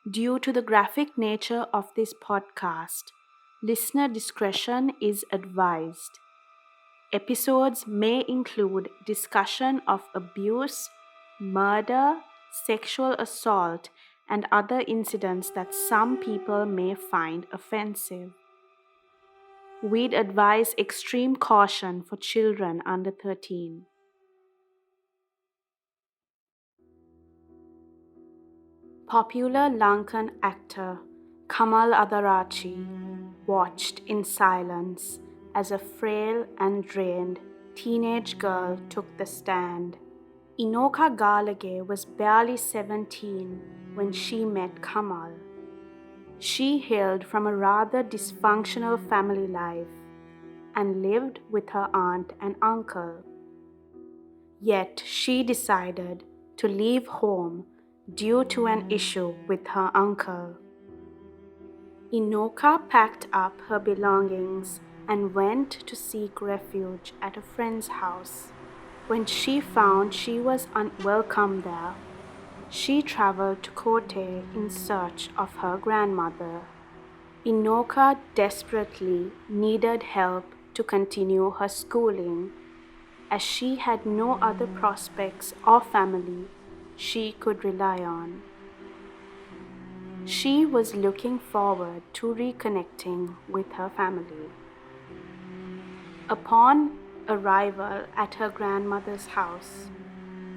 Due to the graphic nature of this podcast, listener discretion is advised. Episodes may include discussion of abuse, murder, sexual assault, and other incidents that some people may find offensive. We'd advise extreme caution for children under 13. Popular Lankan actor Kamal Addararachchi watched in silence as a frail and drained teenage girl took the stand. Inoka Gallage was barely 17 when she met Kamal. She hailed from a rather dysfunctional family life and lived with her aunt and uncle. Yet she decided to leave home due to an issue with her uncle. Inoka packed up her belongings and went to seek refuge at a friend's house. When she found she was unwelcome there, she traveled to Kotte in search of her grandmother. Inoka desperately needed help to continue her schooling, as she had no other prospects or family she could rely on. She was looking forward to reconnecting with her family. Upon arrival at her grandmother's house,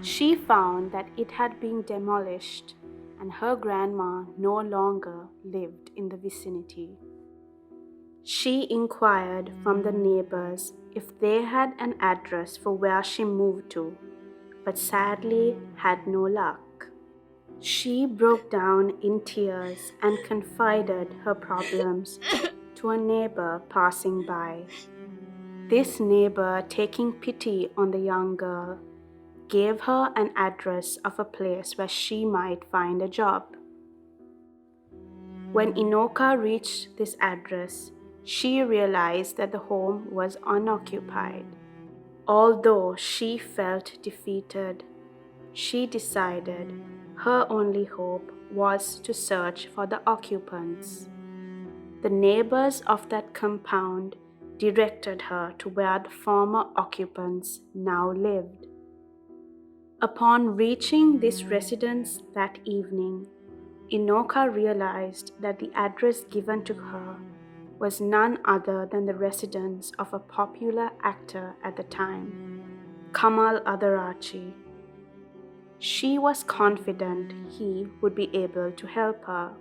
she found that it had been demolished and her grandma no longer lived in the vicinity. She inquired from the neighbors if they had an address for where she moved to, but sadly had no luck. She broke down in tears and confided her problems to a neighbor passing by. This neighbor, taking pity on the young girl, gave her an address of a place where she might find a job. When Inoka reached this address, she realized that the home was unoccupied. Although she felt defeated, she decided her only hope was to search for the occupants. The neighbors of that compound directed her to where the former occupants now lived. Upon reaching this residence that evening, Inoka realized that the address given to her was none other than the residence of a popular actor at the time, Kamal Addararachchi. She was confident he would be able to help her.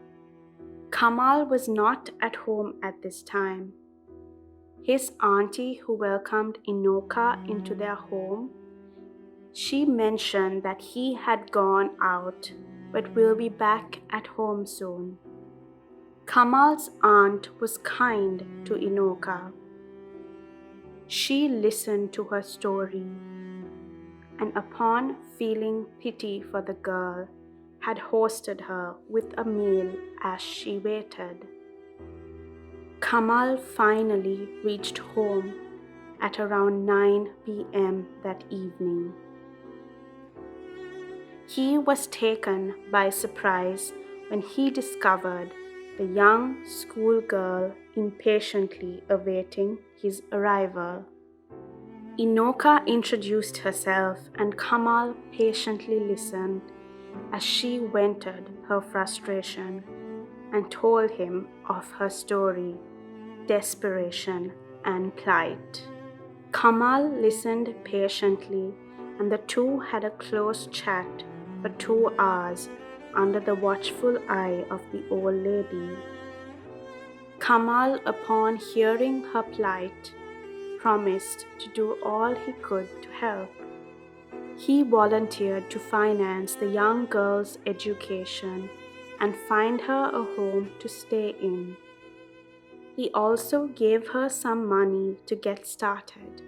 Kamal was not at home at this time. His auntie, who welcomed Inoka into their home, she mentioned that he had gone out but will be back at home soon. Kamal's aunt was kind to Inoka. She listened to her story and upon feeling pity for the girl, had hosted her with a meal as she waited. Kamal finally reached home at around 9 p.m. that evening. He was taken by surprise when he discovered the young schoolgirl impatiently awaiting his arrival. Inoka introduced herself and Kamal patiently listened as she vented her frustration and told him of her story, desperation, and plight. Kamal listened patiently and the two had a close chat for 2 hours under the watchful eye of the old lady. Kamal, upon hearing her plight, promised to do all he could to help. He volunteered to finance the young girl's education and find her a home to stay in. He also gave her some money to get started.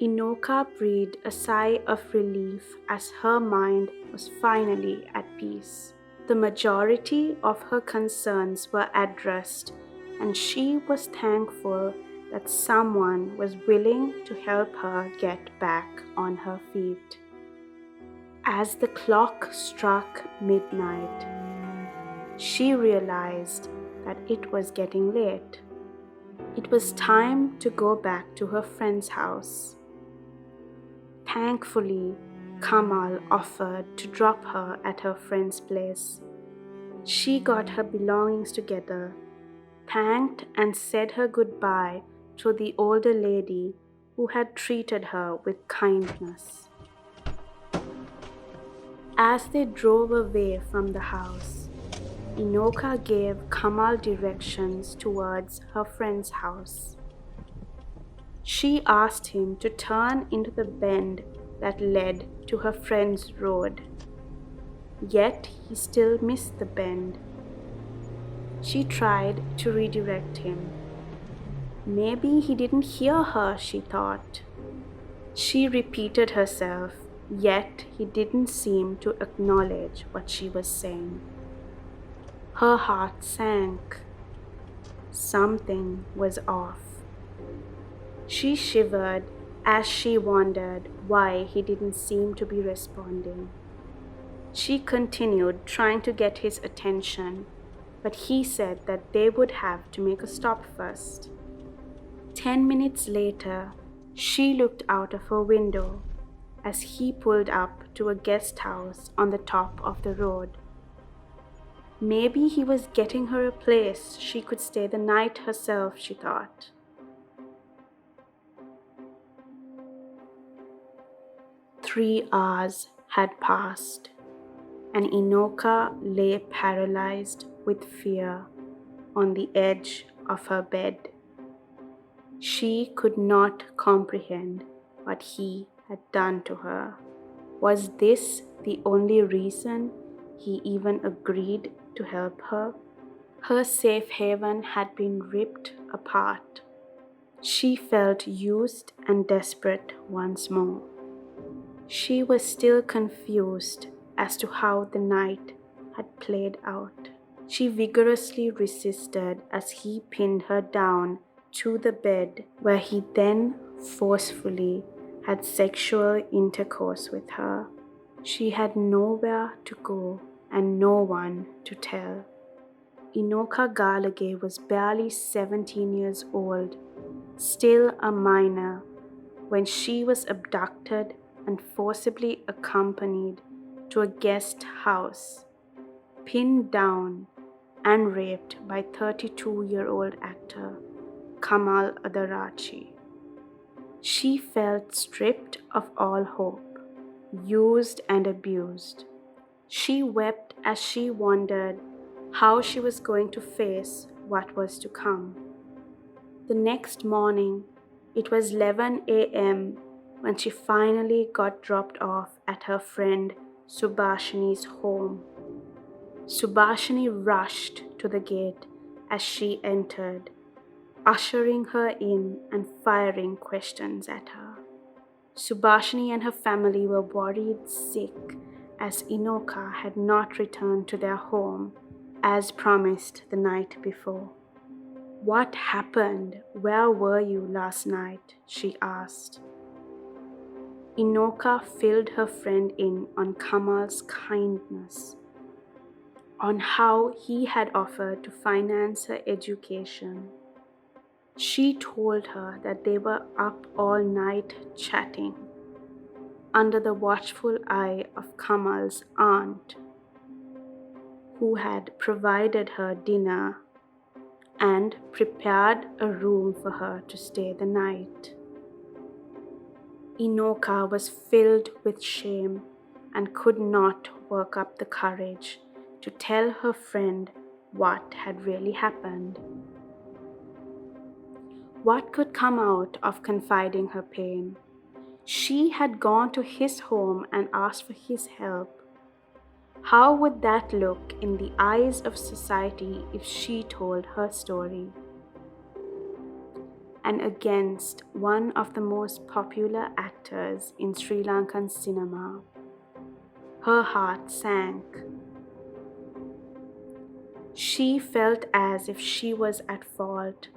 Inoka breathed a sigh of relief as her mind was finally at peace. The majority of her concerns were addressed, and she was thankful that someone was willing to help her get back on her feet. As the clock struck midnight, she realized that it was getting late. It was time to go back to her friend's house. Thankfully, Kamal offered to drop her at her friend's place. She got her belongings together, thanked and said her goodbye to the older lady who had treated her with kindness. As they drove away from the house, Inoka gave Kamal directions towards her friend's house. She asked him to turn into the bend that led to her friend's road. Yet he still missed the bend. She tried to redirect him. Maybe he didn't hear her, she thought. She repeated herself, yet he didn't seem to acknowledge what she was saying. Her heart sank. Something was off. She shivered as she wondered why he didn't seem to be responding. She continued trying to get his attention, but he said that they would have to make a stop first. 10 minutes later, she looked out of her window as he pulled up to a guest house on the top of the road. Maybe he was getting her a place she could stay the night herself, she thought. Three hours had passed, and Inoka lay paralyzed with fear on the edge of her bed. She could not comprehend what he had done to her. Was this the only reason he even agreed to help her? Her safe haven had been ripped apart. She felt used and desperate once more. She was still confused as to how the night had played out. She vigorously resisted as he pinned her down to the bed, where he then forcefully had sexual intercourse with her. She had nowhere to go and no one to tell. Inoka Gallage was barely 17 years old, still a minor, when she was abducted and forcibly accompanied to a guest house, pinned down and raped by 32-year-old actor Kamal Addararachchi. She felt stripped of all hope, used and abused. She wept as she wondered how she was going to face what was to come. The next morning, it was 11 a.m. when she finally got dropped off at her friend Subhashini's home. Subhashini rushed to the gate as she entered, ushering her in and firing questions at her. Subhashini and her family were worried sick as Inoka had not returned to their home as promised the night before. "What happened? Where were you last night?" she asked. Inoka filled her friend in on Kamal's kindness, on how he had offered to finance her education. She told her that they were up all night chatting, under the watchful eye of Kamal's aunt, who had provided her dinner and prepared a room for her to stay the night. Inoka was filled with shame and could not work up the courage to tell her friend what had really happened. What could come out of confiding her pain? She had gone to his home and asked for his help. How would that look in the eyes of society if she told her story? And against one of the most popular actors in Sri Lankan cinema, her heart sank. She felt as if she was at fault.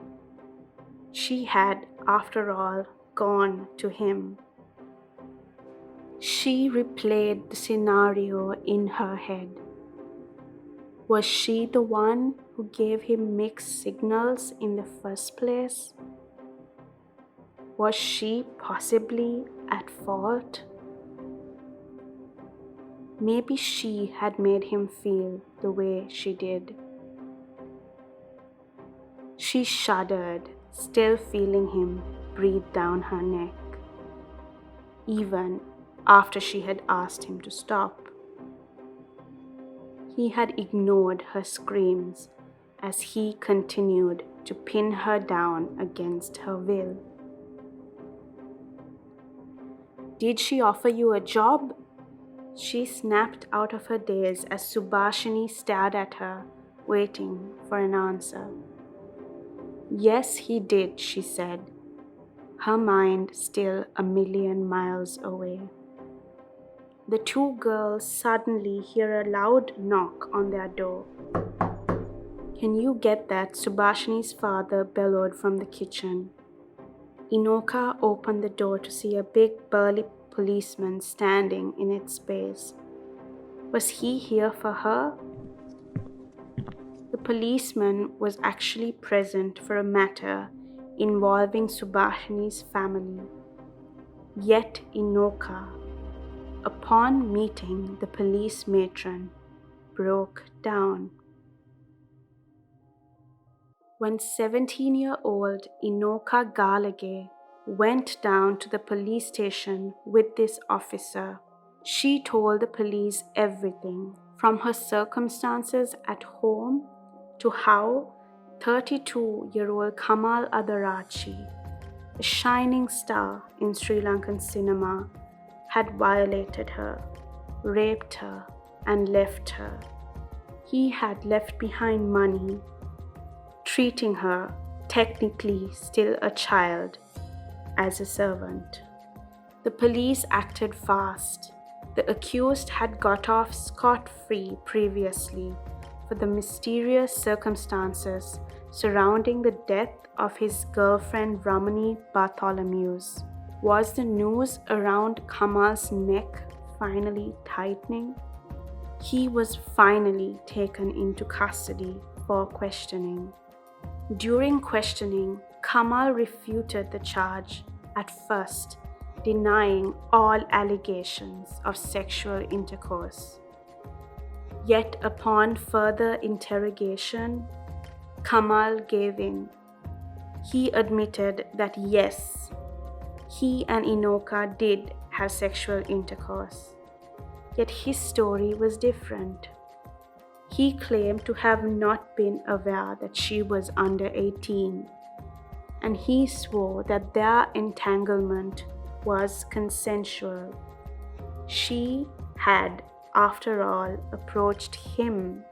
She had, after all, gone to him. She replayed the scenario in her head. Was she the one who gave him mixed signals in the first place? Was she possibly at fault? Maybe she had made him feel the way she did. She shuddered, still feeling him breathe down her neck, even after she had asked him to stop. He had ignored her screams as he continued to pin her down against her will. "Did she offer you a job?" She snapped out of her daze as Subhashini stared at her, waiting for an answer. "Yes, he did," she said, her mind still a million miles away. The two girls suddenly hear a loud knock on their door. "Can you get that?" Subhashini's father bellowed from the kitchen. Inoka opened the door to see a big burly policeman standing in its space. Was he here for her? The policeman was actually present for a matter involving Subhashini's family. Yet Inoka, upon meeting the police matron, broke down. When 17-year-old Inoka Gallage went down to the police station with this officer, she told the police everything, from her circumstances at home to how 32-year-old Kamal Addararachchi, a shining star in Sri Lankan cinema, had violated her, raped her, and left her. He had left behind money, treating her, technically still a child, as a servant. The police acted fast. The accused had got off scot-free previously for the mysterious circumstances surrounding the death of his girlfriend Ramani Bartholomeusz. Was the noose around Kamal's neck finally tightening? He was finally taken into custody for questioning. During questioning, Kamal refuted the charge, at first denying all allegations of sexual intercourse. Yet upon further interrogation, Kamal gave in. He admitted that yes, he and Inoka did have sexual intercourse. Yet his story was different. He claimed to have not been aware that she was under 18, and he swore that their entanglement was consensual. She had, after all, approached him.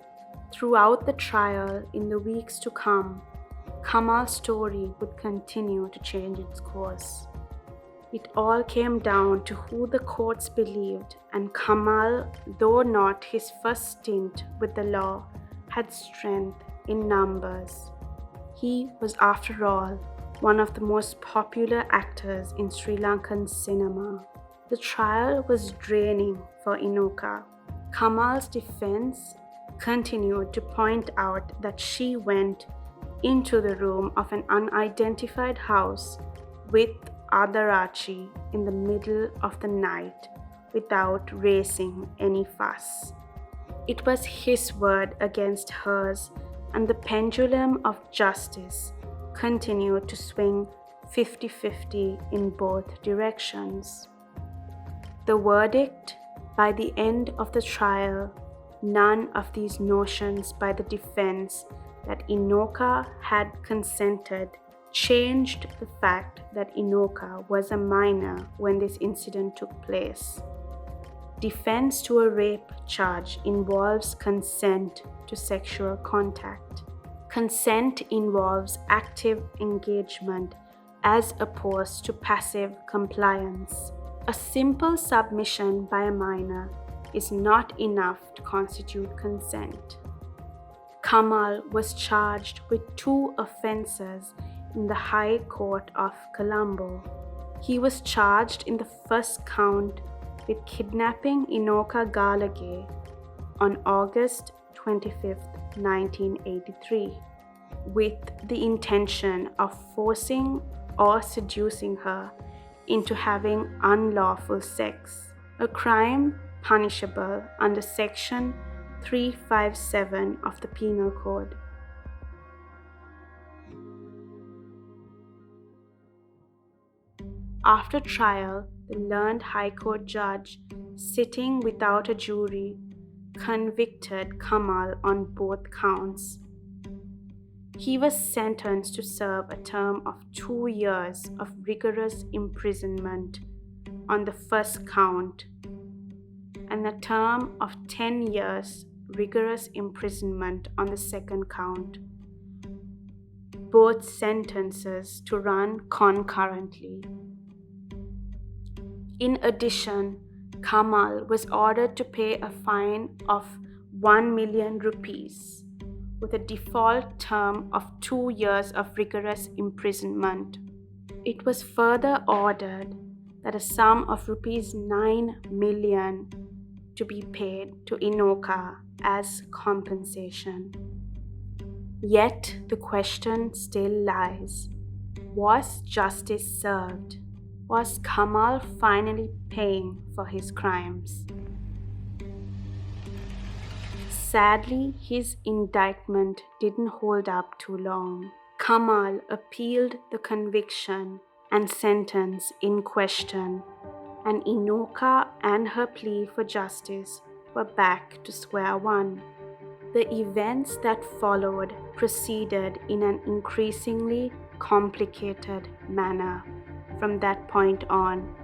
Throughout the trial in the weeks to come, Kamal's story would continue to change its course. It all came down to who the courts believed, and Kamal, though not his first stint with the law, had strength in numbers. He was, after all, one of the most popular actors in Sri Lankan cinema. The trial was draining for Inoka. Kamal's defense continued to point out that she went into the room of an unidentified house with Addararachchi in the middle of the night without raising any fuss. It was his word against hers, and the pendulum of justice continued to swing 50-50 in both directions. The verdict: by the end of the trial, none of these notions by the defense that Inoka had consented changed the fact that Inoka was a minor when this incident took place. Defense to a rape charge involves consent to sexual contact. Consent involves active engagement as opposed to passive compliance. A simple submission by a minor is not enough to constitute consent. Kamal was charged with 2 offenses in the High Court of Colombo. He was charged in the first count with kidnapping Inoka Gallage on August 25, 1983, with the intention of forcing or seducing her into having unlawful sex, a crime punishable under Section 357 of the Penal Code. After trial, the learned High Court judge, sitting without a jury, convicted Kamal on both counts. He was sentenced to serve a term of 2 years of rigorous imprisonment on the first count and a term of 10 years rigorous imprisonment on the second count, both sentences to run concurrently. In addition, Kamal was ordered to pay a fine of 1 million rupees with a default term of 2 years of rigorous imprisonment. It was further ordered that a sum of rupees 9 million to be paid to Inoka as compensation. Yet the question still lies: was justice served? Was Kamal finally paying for his crimes? Sadly, his indictment didn't hold up too long. Kamal appealed the conviction and sentence in question, and Inoka and her plea for justice were back to square one. The events that followed proceeded in an increasingly complicated manner from that point on,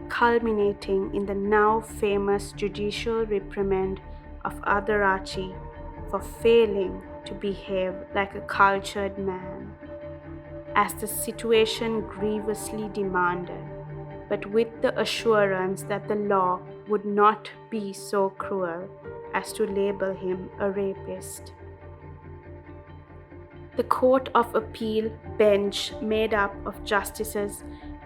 culminating in the now famous judicial reprimand of Addararachchi for failing to behave like a cultured man, as the situation grievously demanded, but with the assurance that the law would not be so cruel as to label him a rapist. The Court of Appeal bench, made up of Justices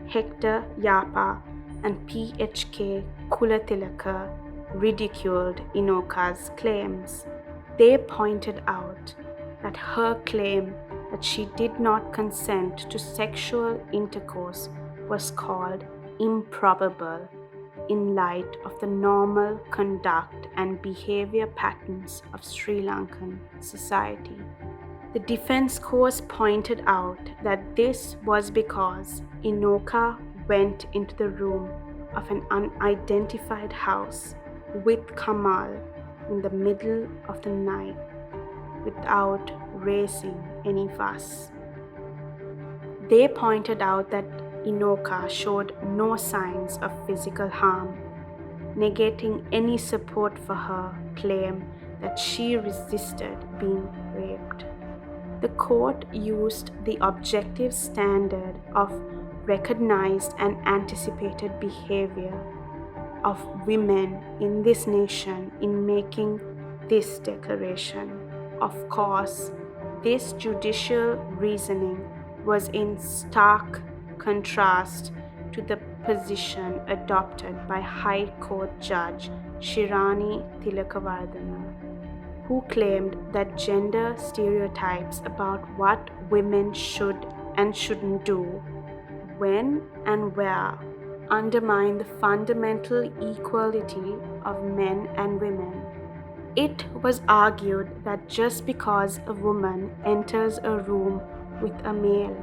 Hector Yapa and P.H.K. Kulatilaka, ridiculed Inoka's claims. They pointed out that her claim that she did not consent to sexual intercourse was called improbable in light of the normal conduct and behavior patterns of Sri Lankan society. The defense course pointed out that this was because Inoka went into the room of an unidentified house with Kamal in the middle of the night without raising any fuss. They pointed out that Inoka showed no signs of physical harm, negating any support for her claim that she resisted being raped. The court used the objective standard of recognized and anticipated behavior of women in this nation in making this declaration. Of course, this judicial reasoning was in stark contrast to the position adopted by High Court Judge Shirani Tilakavardhana, who claimed that gender stereotypes about what women should and shouldn't do, when and where, undermine the fundamental equality of men and women. It was argued that just because a woman enters a room with a male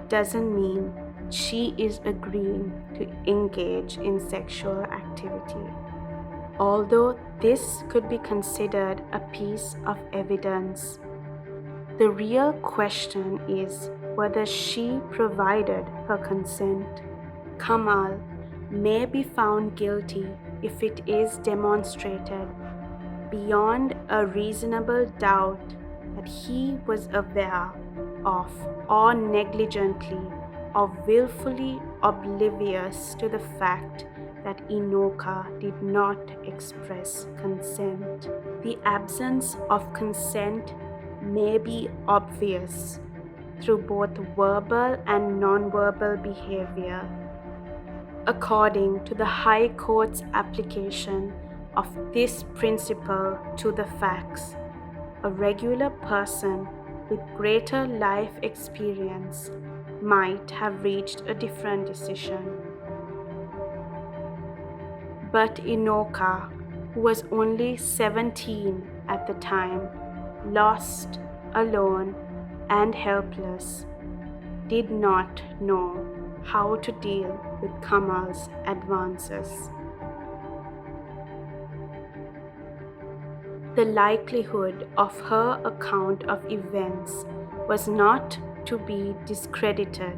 doesn't mean she is agreeing to engage in sexual activity. Although this could be considered a piece of evidence, the real question is whether she provided her consent. Kamal may be found guilty if it is demonstrated beyond a reasonable doubt that he was aware of or negligently or willfully oblivious to the fact that Inoka did not express consent. The absence of consent may be obvious through both verbal and non-verbal behavior. According to the High Court's application of this principle to the facts, a regular person with greater life experience might have reached a different decision. But Inoka, who was only 17 at the time, lost, alone, and helpless, did not know how to deal with Kamal's advances. The likelihood of her account of events was not to be discredited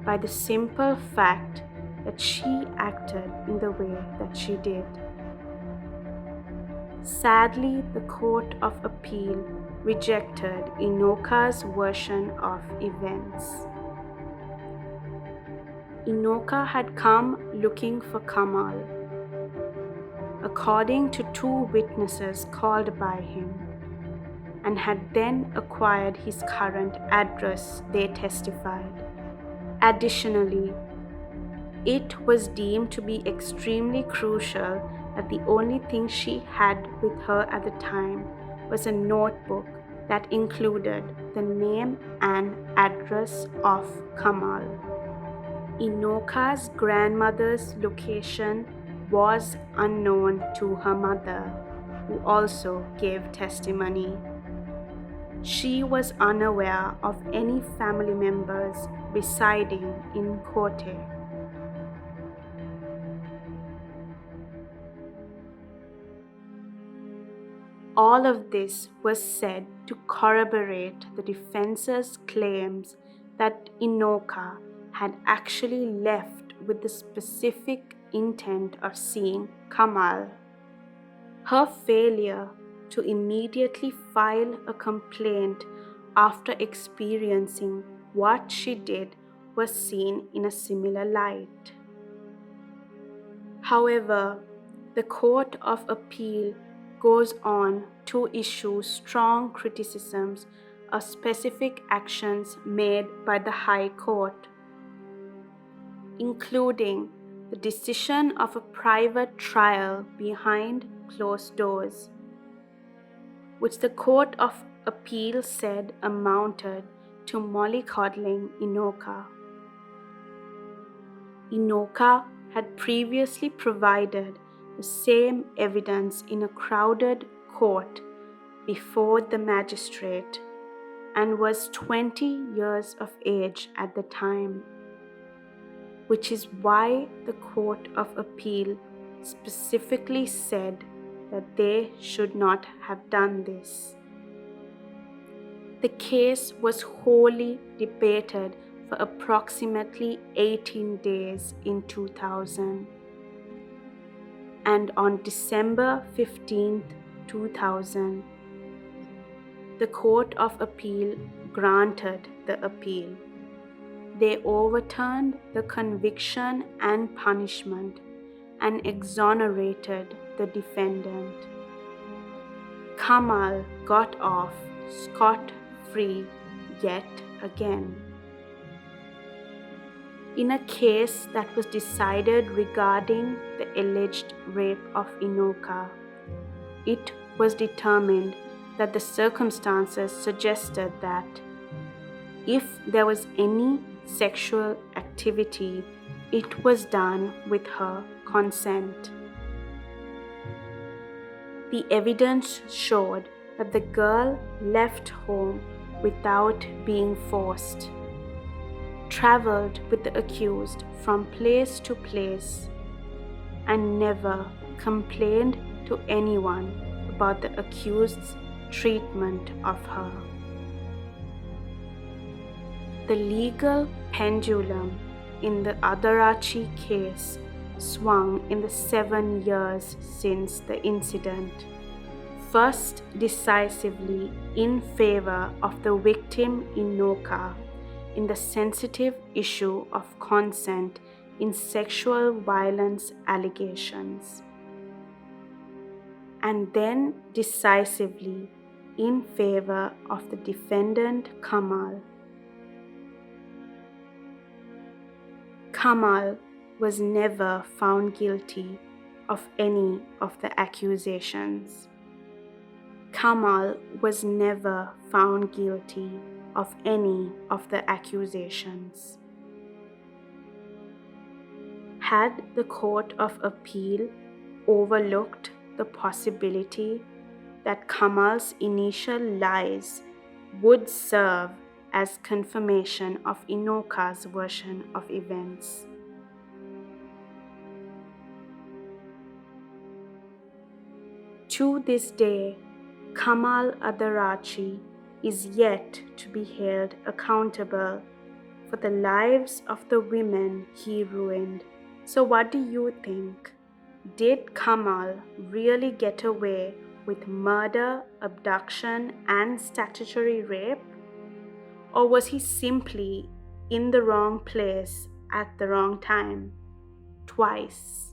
by the simple fact that she acted in the way that she did. Sadly, the Court of Appeal rejected Inoka's version of events. Inoka had come looking for Kamal, according to 2 witnesses called by him, and had then acquired his current address, they testified. Additionally, it was deemed to be extremely crucial that the only thing she had with her at the time was a notebook that included the name and address of Kamal. Inoka's grandmother's location was unknown to her mother, who also gave testimony. She was unaware of any family members residing in Kotte. All of this was said to corroborate the defense's claims that Inoka had actually left with the specific intent of seeing Kamal. Her failure to immediately file a complaint after experiencing what she did was seen in a similar light. However, the Court of Appeal goes on to issue strong criticisms of specific actions made by the High Court, including the decision of a private trial behind closed doors, which the Court of Appeal said amounted to mollycoddling Inoka. Inoka had previously provided the same evidence in a crowded court before the magistrate and was 20 years of age at the time, which is why the Court of Appeal specifically said that they should not have done this. The case was hotly debated for approximately 18 days in 2000. And on December 15, 2000, the Court of Appeal granted the appeal. They overturned the conviction and punishment and exonerated the defendant. Kamal got off scot-free yet again. In a case that was decided regarding the alleged rape of Inoka, it was determined that the circumstances suggested that if there was any sexual activity, it was done with her consent. The evidence showed that the girl left home without being forced, traveled with the accused from place to place, and never complained to anyone about the accused's treatment of her. The legal pendulum in the Addararachchi case swung in the 7 years since the incident, first decisively in favor of the victim Inoka in the sensitive issue of consent in sexual violence allegations, and then decisively in favor of the defendant Kamal. Kamal was never found guilty of any of the accusations. Kamal was never found guilty of any of the accusations. Had the Court of Appeal overlooked the possibility that Kamal's initial lies would serve as confirmation of Inoka's version of events? To this day, Kamal Addararachchi is yet to be held accountable for the lives of the women he ruined. So what do you think? Did Kamal really get away with murder, abduction, and statutory rape? Or was he simply in the wrong place at the wrong time? Twice.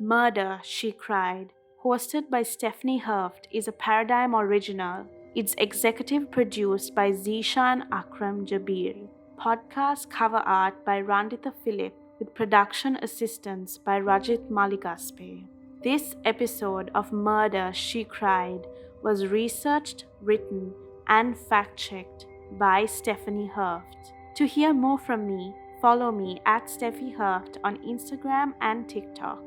Murder, She Cried, hosted by Stephanie Herft, is a Paradeim original. It's executive produced by Zishan Akram Jabir. Podcast cover art by Randitha Philip with production assistance by Rajit Maligaspe. This episode of Murder, She Cried was researched, written, and fact-checked by Stephanie Herft. To hear more from me, follow me at Steffi Herft on Instagram and TikTok.